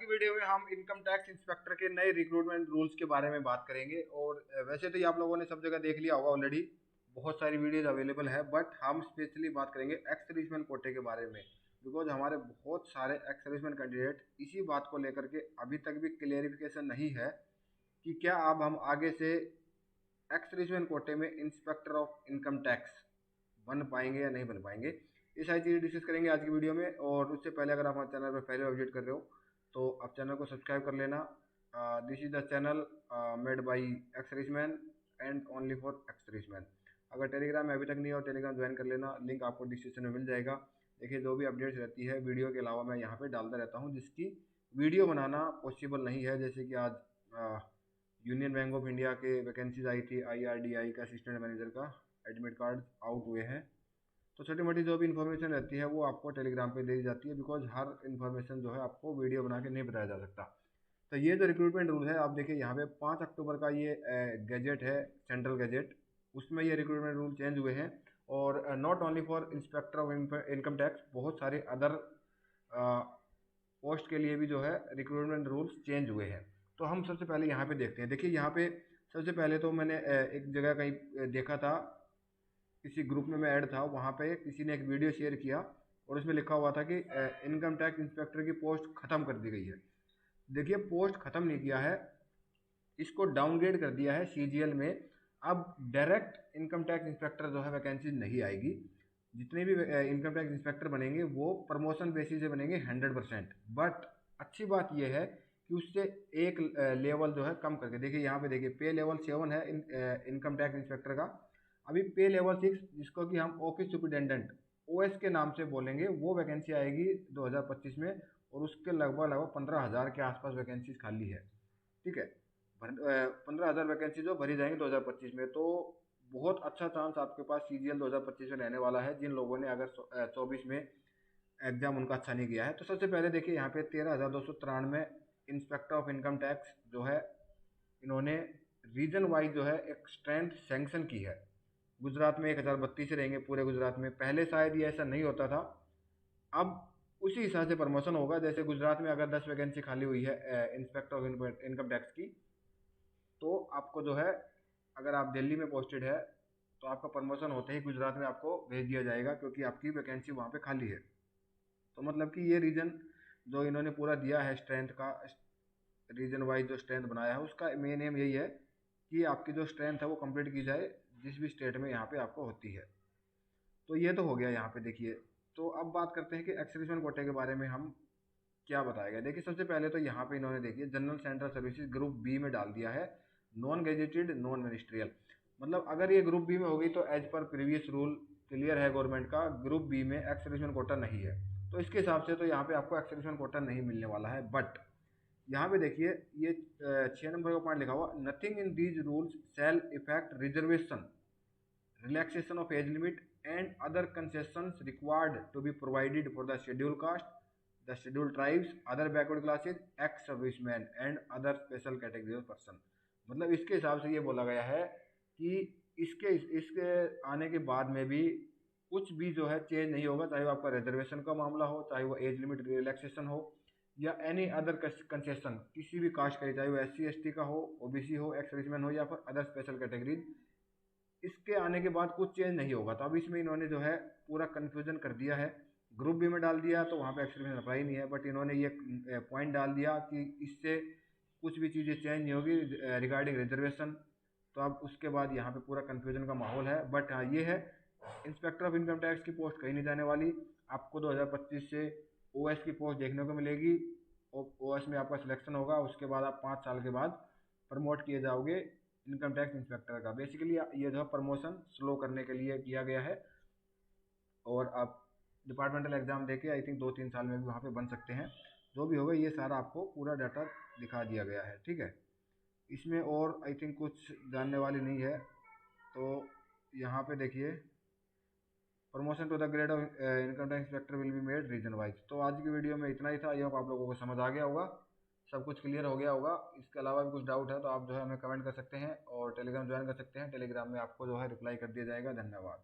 की वीडियो में हम इनकम टैक्स इंस्पेक्टर के नए रिक्रूटमेंट रूल्स के बारे में बात करेंगे। और वैसे तो ये आप लोगों ने सब जगह देख लिया होगा ऑलरेडी, बहुत सारी वीडियोज अवेलेबल है, बट हम स्पेशली बात करेंगे एक्स सर्विसमैन कोटे के बारे में। बिकॉज हमारे बहुत सारे एक्स सर्विसमैन कैंडिडेट इसी बात को लेकर के अभी तक भी क्लियरिफिकेशन नहीं है कि क्या अब हम आगे से एक्स सर्विसमैन कोटे में इंस्पेक्टर ऑफ इनकम टैक्स बन पाएंगे या नहीं बन पाएंगे। ये सारी चीज़ें डिस्कस करेंगे आज की वीडियो में। और उससे पहले अगर आप हमारे चैनल पर पहले विजिट कर रहे हो तो आप चैनल को सब्सक्राइब कर लेना। This is the channel made by ex serviceman and only for ex serviceman. अगर टेलीग्राम में अभी तक नहीं हो टेलीग्राम ज्वाइन कर लेना, लिंक आपको डिस्क्रिप्शन में मिल जाएगा। देखिए जो भी अपडेट्स रहती है वीडियो के अलावा मैं यहाँ पे डालता रहता हूँ, जिसकी वीडियो बनाना पॉसिबल नहीं है। जैसे कि आज यूनियन बैंक ऑफ इंडिया के वैकेंसीज आई थी, IRDI का असिस्टेंट मैनेजर का एडमिट कार्ड आउट हुए हैं। तो छोटी मोटी जो भी इन्फॉर्मेशन रहती है वो आपको टेलीग्राम पे दे दी जाती है, बिकॉज हर इन्फॉर्मेशन जो है आपको वीडियो बना के नहीं बताया जा सकता। तो ये जो रिक्रूटमेंट रूल है आप देखिए यहाँ पे 5 अक्टूबर का ये गैजेट है, सेंट्रल गैजेट, उसमें ये रिक्रूटमेंट रूल चेंज हुए हैं। और not only for inspector of income tax, बहुत सारे अदर पोस्ट के लिए भी जो है रिक्रूटमेंट रूल्स चेंज हुए हैं। तो हम सबसे पहले यहाँ पे देखते हैं। देखिए यहाँ पे सबसे पहले तो मैंने एक जगह कहीं देखा था, किसी ग्रुप में मैं ऐड था, वहाँ पे किसी ने एक वीडियो शेयर किया और उसमें लिखा हुआ था कि इनकम टैक्स इंस्पेक्टर की पोस्ट खत्म कर दी गई है। देखिए पोस्ट खत्म नहीं किया है, इसको डाउनग्रेड कर दिया है CGL में। अब डायरेक्ट इनकम टैक्स इंस्पेक्टर जो है वैकेंसी नहीं आएगी। जितने भी इनकम टैक्स इंस्पेक्टर बनेंगे वो प्रमोशन बेसिस से बनेंगे 100%। बट अच्छी बात यह है कि उससे एक लेवल जो है कम करके, देखिए यहाँ पे देखिए पे लेवल 7 है इनकम टैक्स इंस्पेक्टर का। अभी पे लेवल 6, जिसको कि हम ऑफिस सुपरिटेंडेंट OS के नाम से बोलेंगे, वो वैकेंसी आएगी 2025 में। और उसके लगभग लगभग 15,000 के आसपास वैकेंसीज खाली है। ठीक है, 15,000 वैकेंसी जो भरी जाएंगी 2025 में। तो बहुत अच्छा चांस आपके पास CGL 2025 में रहने वाला है, जिन लोगों ने अगर 24 में एग्जाम उनका अच्छा नहीं गया है। तो सबसे पहले देखिए यहाँ पे 13,293 इंस्पेक्टर ऑफ इनकम टैक्स जो है, इन्होंने रीजन वाइज जो है एक स्ट्रेंथ सैंक्शन की है। गुजरात में 1032 रहेंगे पूरे गुजरात में। पहले शायद ये ऐसा नहीं होता था, अब उसी हिसाब से प्रमोशन होगा। जैसे गुजरात में अगर 10 वैकेंसी खाली हुई है इंस्पेक्टर ऑफ इनकम टैक्स की, तो आपको जो है, अगर आप दिल्ली में पोस्टेड है तो आपका प्रमोशन होते ही गुजरात में आपको भेज दिया जाएगा, क्योंकि आपकी वैकेंसी वहाँ पे खाली है। तो मतलब कि ये रीजन जो इन्होंने पूरा दिया है स्ट्रेंथ का, रीजन वाइज जो स्ट्रेंथ बनाया है, उसका मेन एम यही है कि आपकी जो स्ट्रेंथ है वो कंप्लीट की जाए जिस भी स्टेट में यहाँ पे आपको होती है। तो ये तो हो गया यहाँ पे देखिए। तो अब बात करते हैं कि एक्स सर्विसमैन कोटे के बारे में हम क्या बताया गया। देखिए सबसे पहले तो यहाँ पे इन्होंने देखिए general central services group B में डाल दिया है, नॉन गेजेटेड नॉन मिनिस्ट्रियल। मतलब अगर ये ग्रुप बी में होगी तो as per previous rule clear है गवर्नमेंट का, ग्रुप बी में एक्स सर्विसमैन कोटा नहीं है। तो इसके हिसाब से तो यहाँ पे आपको एक्स सर्विसमैन कोटा नहीं मिलने वाला है। बट यहाँ पे देखिए ये 6 नंबर का पॉइंट लिखा हुआ, nothing in these rules shall affect reservation, relaxation of age limit and other concessions required to be provided for the scheduled caste, the scheduled tribes, other backward classes, ex servicemen and other special category of person। मतलब इसके हिसाब से ये बोला गया है कि इसके इसके आने के बाद में भी कुछ भी जो है चेंज नहीं होगा, चाहे वो आपका रिजर्वेशन का मामला हो, चाहे वो एज लिमिट रिलैक्सेशन हो, या एनी अदर कंसेशन किसी भी कास्ट का, चाहे वो SC ST का हो, OBC हो, एक्स सर्विसमैन हो, या फिर अदर स्पेशल कैटेगरीज, इसके आने के बाद कुछ चेंज नहीं होगा। तो अब इसमें इन्होंने जो है पूरा कन्फ्यूजन कर दिया है। ग्रुप बी में डाल दिया तो वहाँ पे एक्सपीरियंस अप्लाई नहीं है, बट इन्होंने ये पॉइंट डाल दिया कि इससे कुछ भी चीज़ें चेंज नहीं होगी रिगार्डिंग रिजर्वेशन। तो अब उसके बाद यहाँ पे पूरा कन्फ्यूजन का माहौल है। बट हाँ ये है, इंस्पेक्टर ऑफ इनकम टैक्स की पोस्ट कहीं नहीं जाने वाली। आपको 2025 से OS की पोस्ट देखने को मिलेगी। OS में आपका सिलेक्शन होगा, उसके बाद आप 5 साल के बाद प्रमोट किए जाओगे इनकम टैक्स इंस्पेक्टर का। बेसिकली ये जो है प्रमोशन स्लो करने के लिए किया गया है। और आप डिपार्टमेंटल एग्जाम देके आई थिंक 2-3 साल में भी वहाँ पे बन सकते हैं। जो भी होगा ये सारा आपको पूरा डाटा दिखा दिया गया है। ठीक है, इसमें और आई थिंक कुछ जानने वाली नहीं है। तो यहाँ पे देखिए, promotion to the grade of income tax inspector will be made region wise. तो आज की वीडियो में इतना ही था। ये आप लोगों को समझ आ गया होगा, सब कुछ क्लियर हो गया होगा। इसके अलावा भी कुछ डाउट है तो आप जो है हमें कमेंट कर सकते हैं और टेलीग्राम ज्वाइन कर सकते हैं। टेलीग्राम में आपको जो है रिप्लाई कर दिया जाएगा। धन्यवाद।